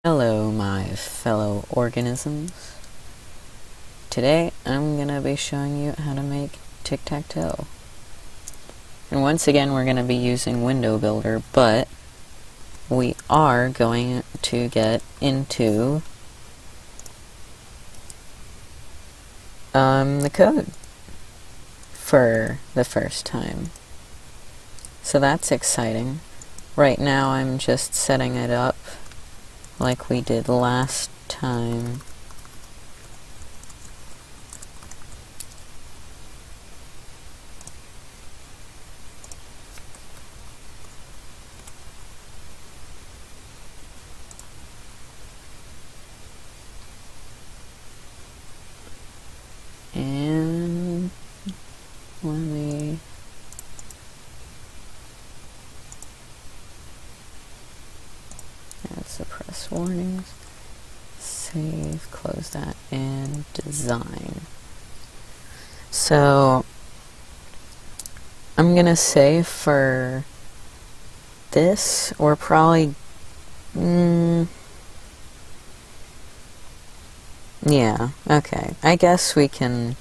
Hello, my fellow organisms. Today, I'm gonna be showing you how to make Tic Tac Toe. And once again, we're gonna be using Window Builder, but we are going to get into the code for the first time. So that's exciting. Right now, I'm just setting it up like we did last time. And let me add suppress warnings, save, close that, and design. So I'm gonna say for this, we're probably yeah, okay. I guess we can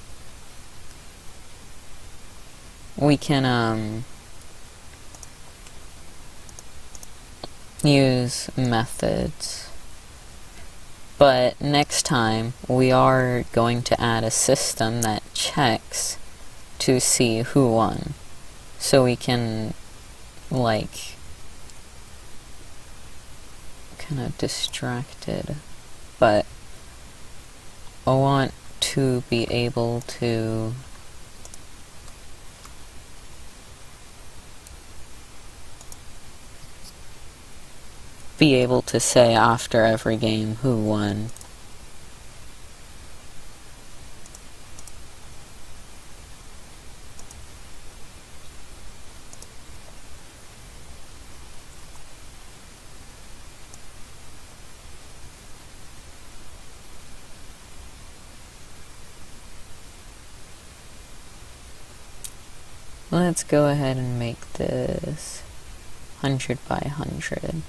use methods. But next time, we are going to add a system that checks to see who won. So we can, like, kind of distracted. But I want to be able to say after every game who won. Let's go ahead and make this 100 by 100.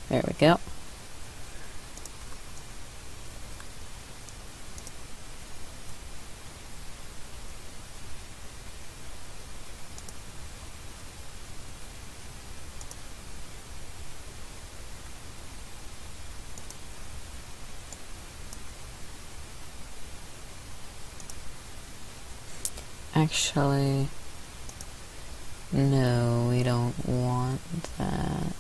There we go. Actually, no, we don't want that.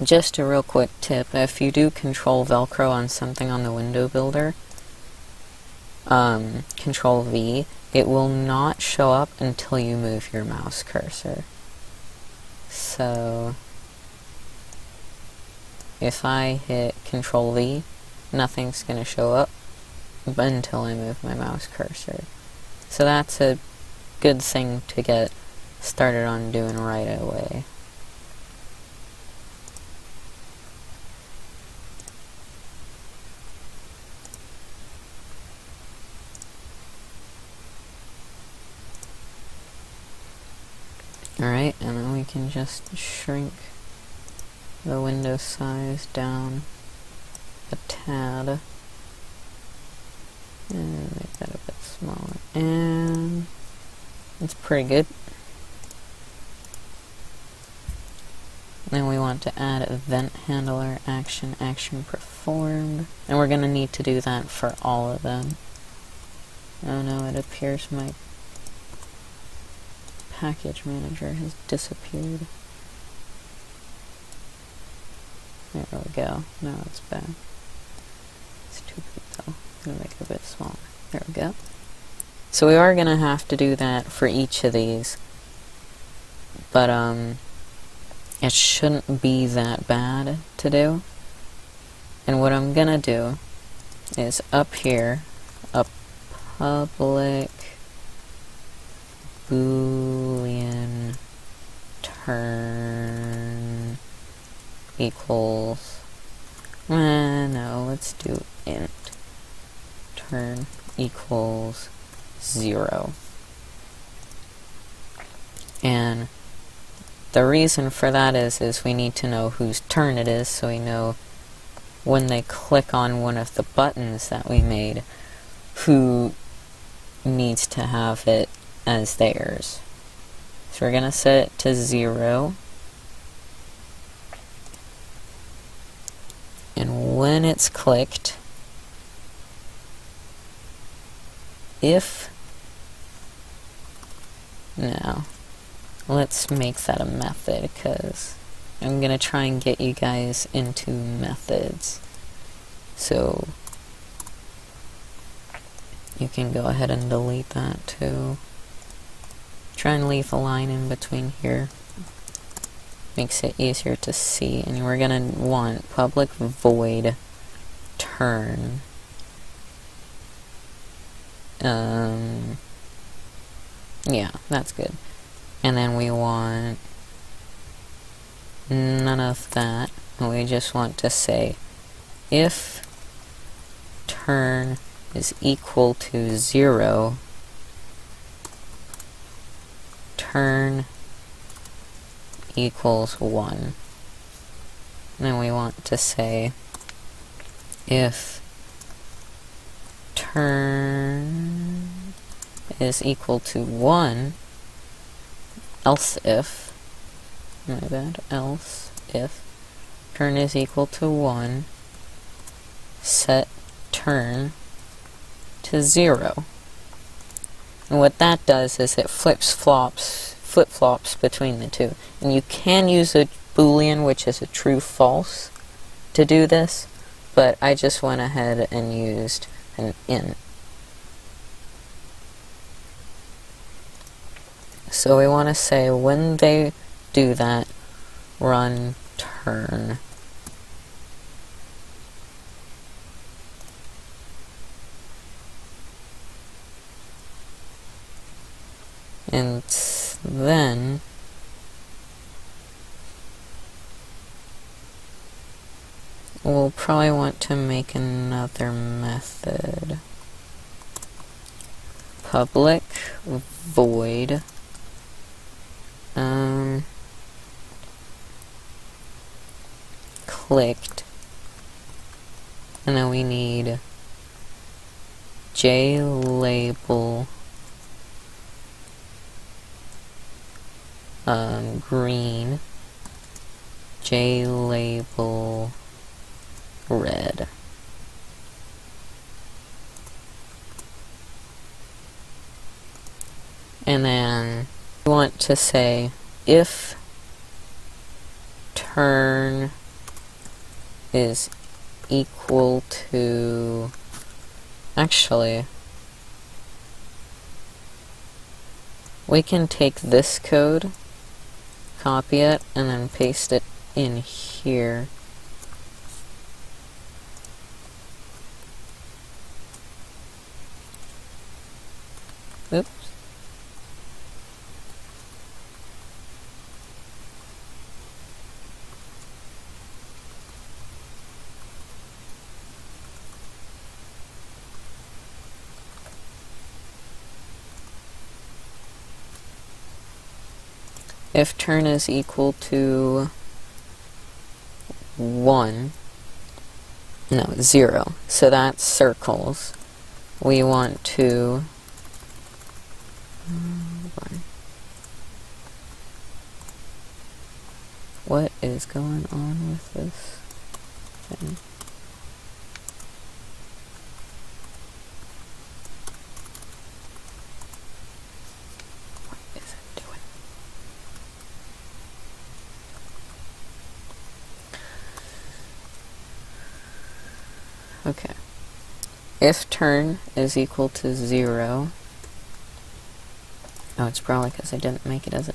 Just a real quick tip, if you do control Velcro on something on the window builder, control V, it will not show up until you move your mouse cursor. So if I hit control V, nothing's gonna show up until I move my mouse cursor. So that's a good thing to get started on doing right away. Alright, and then we can just shrink the window size down a tad. And make that a bit smaller. And it's pretty good. Then we want to add event handler, action performed. And we're going to need to do that for all of them. Oh no, it appears my package manager has disappeared. There we go. Now it's back. It's too big though. I'm gonna make it a bit smaller. There we go. So we are gonna have to do that for each of these. But it shouldn't be that bad to do. And what I'm gonna do is up here, a public Boolean turn equals, no, let's do int turn equals 0. And the reason for that is we need to know whose turn it is, so we know when they click on one of the buttons that we made, who needs to have it as theirs. So we're going to set it to 0. And when it's clicked, if, now, let's make that a method, because I'm going to try and get you guys into methods. So you can go ahead and delete that too. Try and leave a line in between here. Makes it easier to see. And we're going to want public void turn. Yeah, that's good. And then we want none of that. We just want to say if turn is equal to 0, turn equals 1. And then we want to say if turn is equal to 1, else if, else if turn is equal to 1, set turn to 0. And what that does is it flip-flops between the two. And you can use a Boolean, which is a true-false, to do this, but I just went ahead and used an int. So we want to say when they do that, run turn. And then we'll probably want to make another method. Public void clicked, and then we need JLabel green, JLabel red. And then we want to say if turn is equal to, actually, we can take this code, copy it, and then paste it in here. Oops. If turn is equal to 1, no, 0, so that's circles. We want to what is going on with this thing? What is it doing? Okay. If turn is equal to 0, oh, it's probably because I didn't make it as an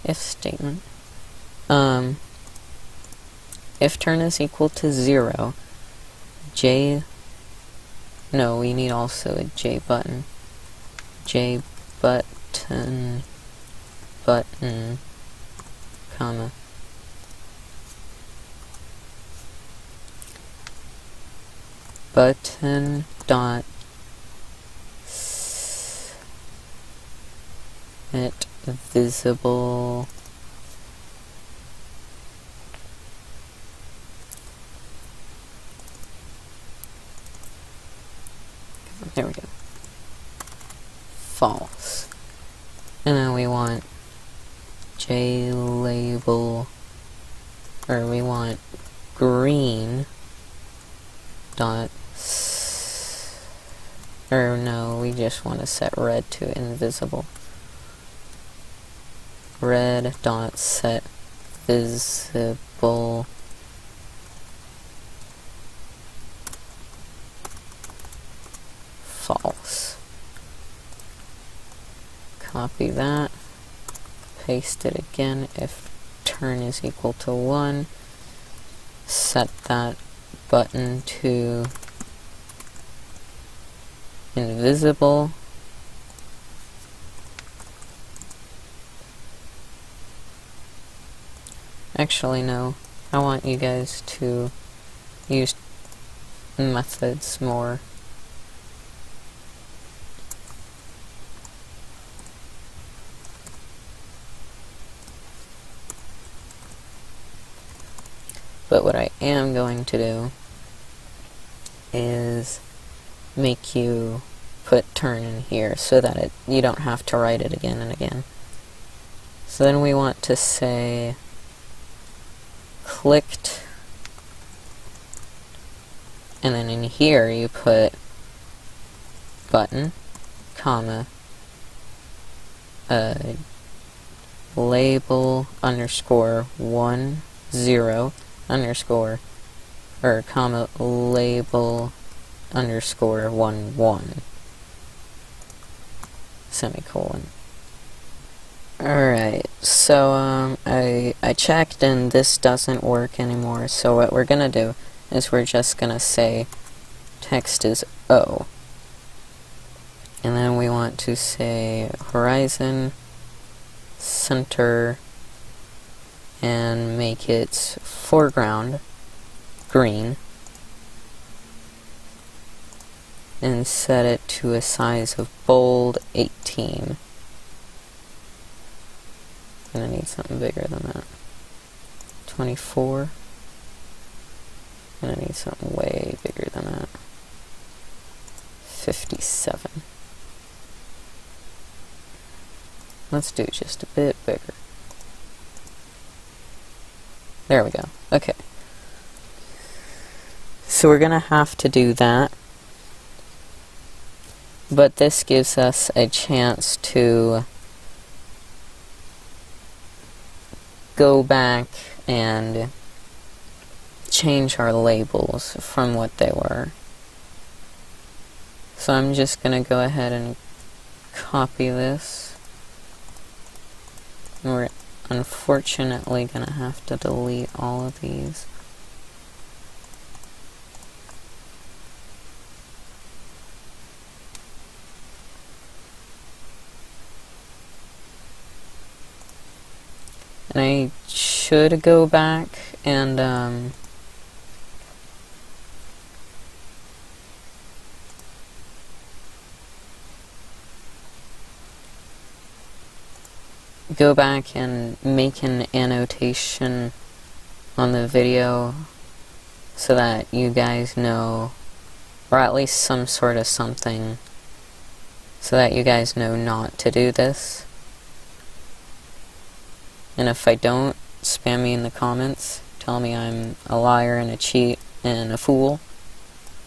if statement. If turn is equal to 0, no, we need also a J button. J button, comma, button dot set visible there we go, false. And then we want JLabel, or we want green dot, or no, we just want to set red to invisible. Red dot set visible false. Copy that, paste it again if turn is equal to 1, set that button to invisible, actually no, I want you guys to use methods more. But what I am going to do is make you put turn in here so that you don't have to write it again and again. So then we want to say clicked, and then in here you put button, comma, label underscore 1 0 underscore, or comma, label underscore 1 1 semicolon. Alright, so I checked and this doesn't work anymore, so what we're gonna do is we're just gonna say text is O, and then we want to say horizon center and make its foreground green and set it to a size of bold 18. I'm gonna need something bigger than that. 24. I'm gonna need something way bigger than that. 57. Let's do just a bit bigger. There we go. Okay. So we're gonna have to do that. But this gives us a chance to go back and change our labels from what they were. So I'm just gonna go ahead and copy this. We're unfortunately gonna have to delete all of these. And I should go back and go back and make an annotation on the video so that you guys know, or at least some sort of something, so that you guys know not to do this. And if I don't, spam me in the comments, tell me I'm a liar and a cheat and a fool,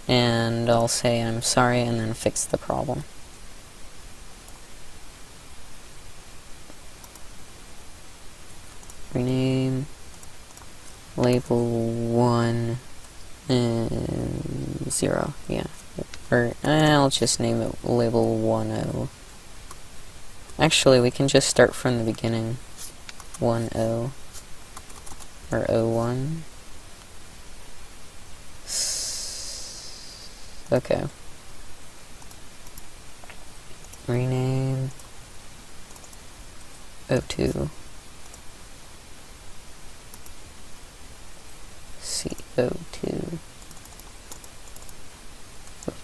and I'll say I'm sorry and then fix the problem. Rename label 1 and 0, yeah. Or I'll just name it label 10. Actually, we can just start from the beginning. 10 or 01. Okay. Rename 02. CO2.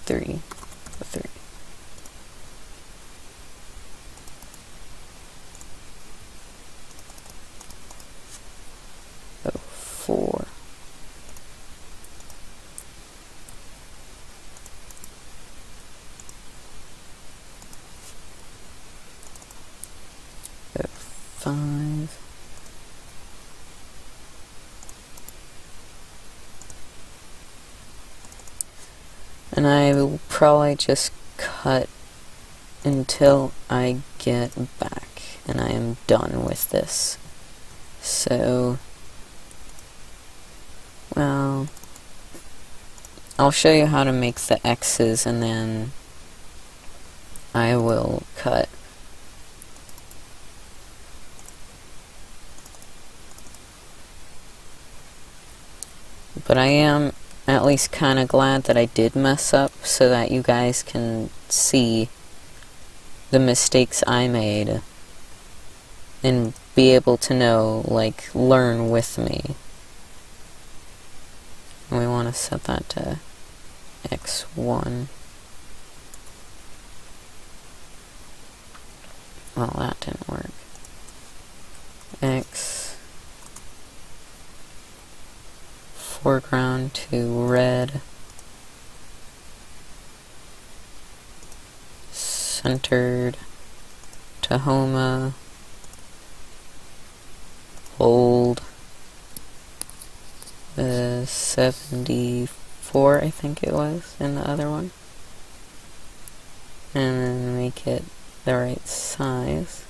3, 3. Oh, 4. Oh, 5. And I will probably just cut until I get back and I am done with this. So, well, I'll show you how to make the X's and then I will cut. But I am at least kind of glad that I did mess up so that you guys can see the mistakes I made and be able to know, like, learn with me. And we want to set that to x1. Well, that didn't work. X, foreground to red, centered to Homa, hold 74, I think it was, in the other one, and then make it the right size.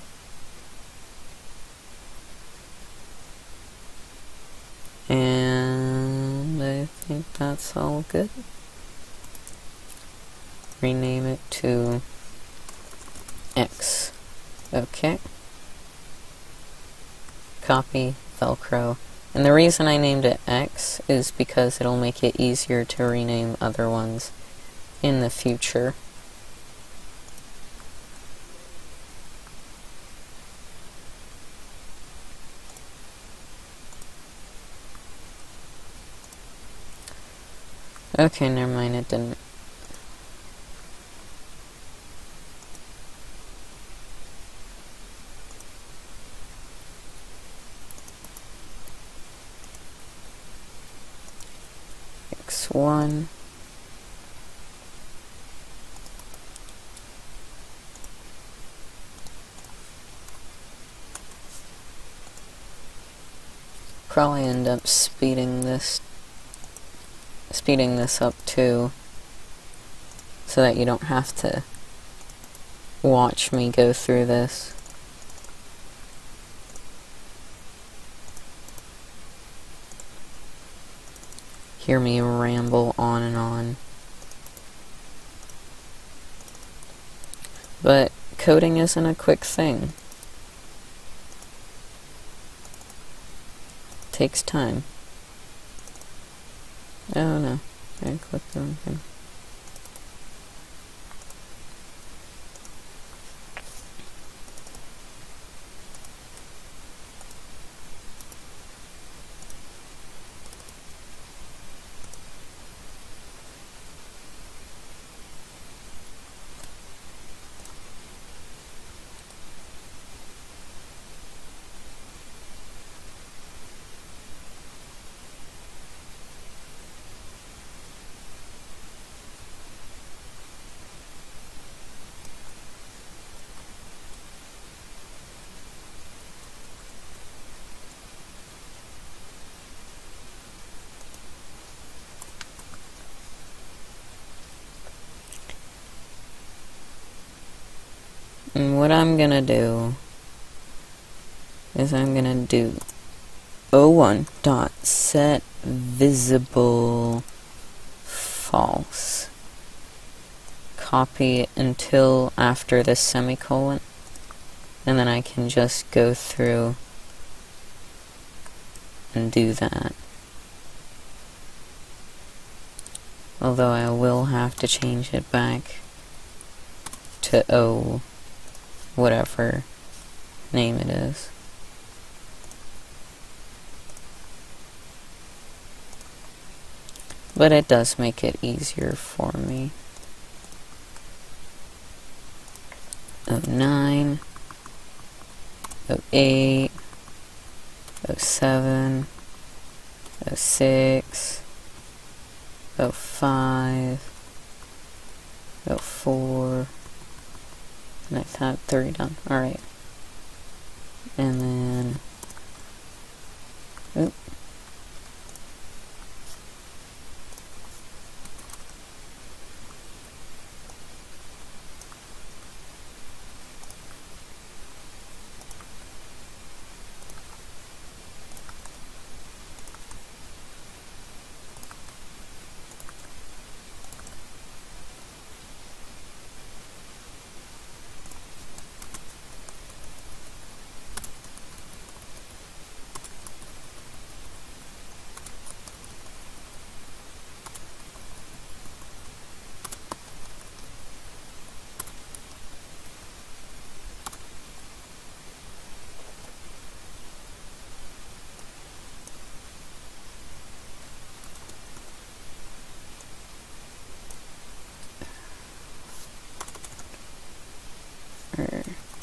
And I think that's all good. Rename it to X. Okay. Copy, Velcro. And the reason I named it X is because it'll make it easier to rename other ones in the future. Okay, never mind, it didn't. X1. Probably end up speeding this up too, so that you don't have to watch me go through this. Hear me ramble on and on. But coding isn't a quick thing. It takes time. Oh no, I clicked the wrong thing. And what I'm gonna do is I'm gonna do o1.setVisible false. Copy until after the semicolon, and then I can just go through and do that. Although I will have to change it back to O, whatever name it is. But it does make it easier for me. 09, 08, 07, 06, 05, 04, and I've had 30 done. Alright. And then, oop.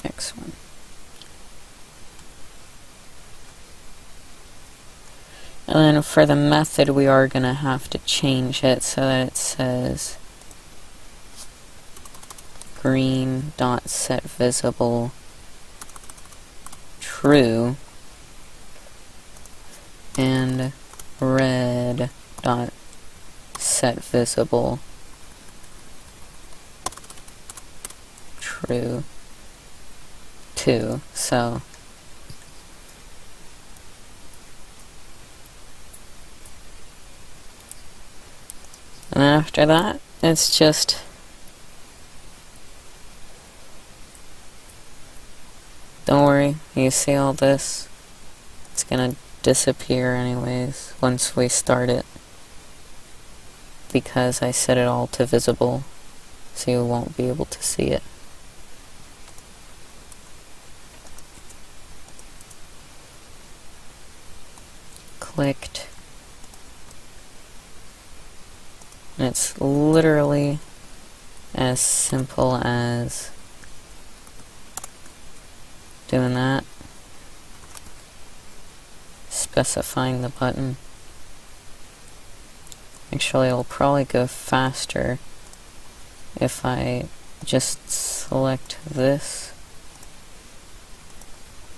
Next one. And then for the method, we are going to have to change it so that it says green dot set visible true and red dot set visible true too. So and after that, it's just don't worry, you see all this? It's gonna disappear anyways once we start it, because I set it all to visible, so you won't be able to see it. Clicked. And it's literally as simple as doing that, specifying the button. Actually, it'll probably go faster if I just select this,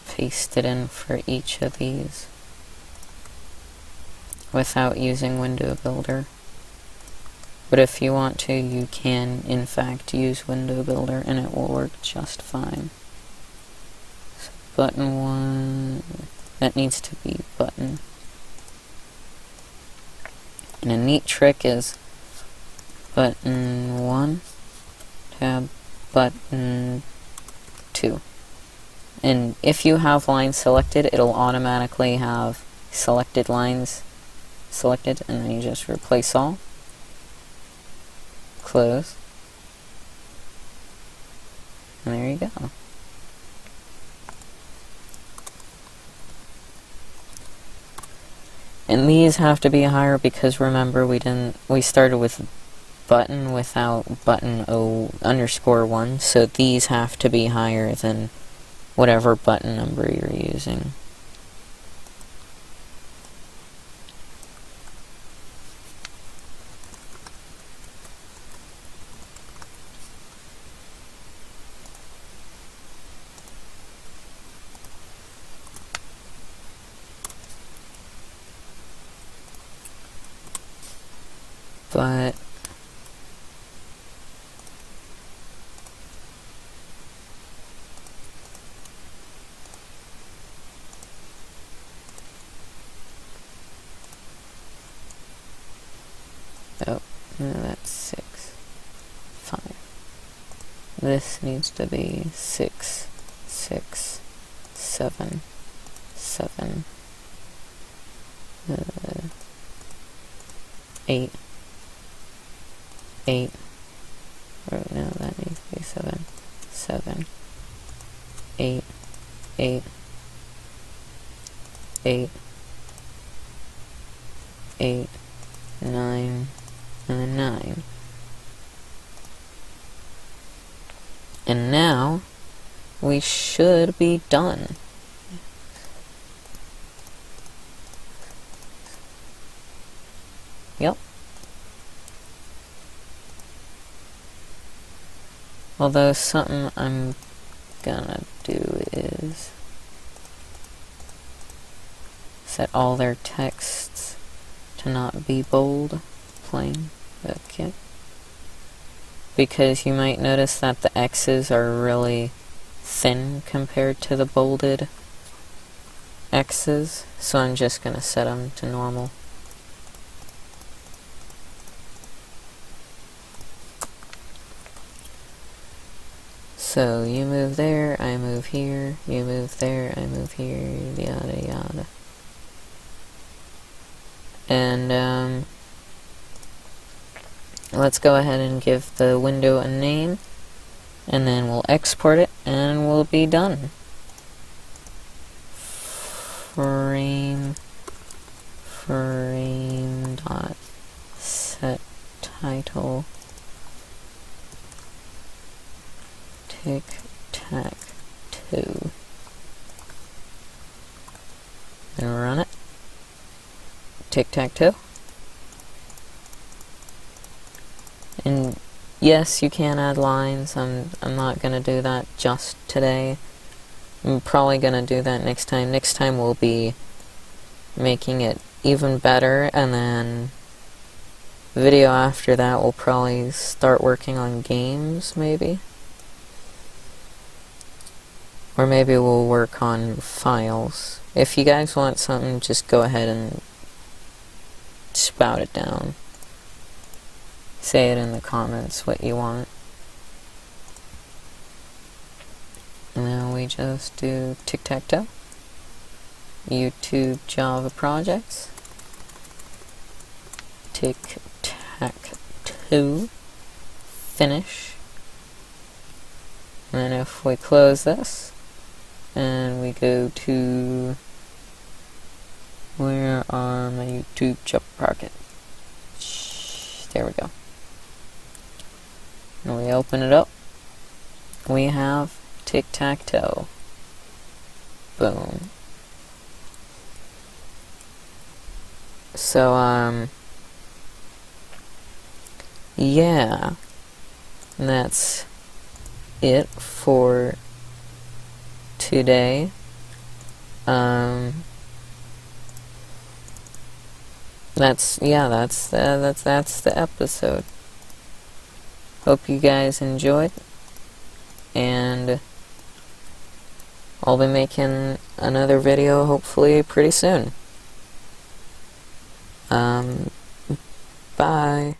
paste it in for each of these without using Window Builder. But if you want to, you can in fact use Window Builder and it will work just fine. So button 1, that needs to be button. And a neat trick is button 1, tab button 2. And if you have lines selected, it'll automatically have selected lines selected, and then you just replace all. Close. And there you go. And these have to be higher because remember we started with button without button _1, so these have to be higher than whatever button number you're using. But oh, no, that's 6, 5. This needs to be 6, 6, 7, 7, 8, 8. Oh no, that needs to be 7, 7, 8, 8, 8, 8, 9, and then 9. And now we should be done. Yep. Although something I'm gonna do is set all their texts to not be bold, plain. Okay. Because you might notice that the X's are really thin compared to the bolded X's, so I'm just gonna set them to normal. So you move there, I move here, you move there, I move here, yada yada. And let's go ahead and give the window a name, and then we'll export it and we'll be done. Frame dot set title Tic Tac Toe, and run it. Tic Tac Toe. And yes, you can add lines. I'm not gonna do that just today. I'm probably gonna do that next time. Next time we'll be making it even better, and then the video after that we'll probably start working on games, maybe. Or maybe we'll work on files. If you guys want something, just go ahead and spout it down. Say it in the comments what you want. And then we just do Tic Tac Toe, YouTube Java projects, Tic Tac Toe, finish. And then if we close this, and we go to, where are my YouTube Java projects? There we go. And we open it up, we have Tic Tac Toe. Boom. So, yeah, that's it for today. That's the episode. Hope you guys enjoyed, and I'll be making another video hopefully pretty soon. Bye.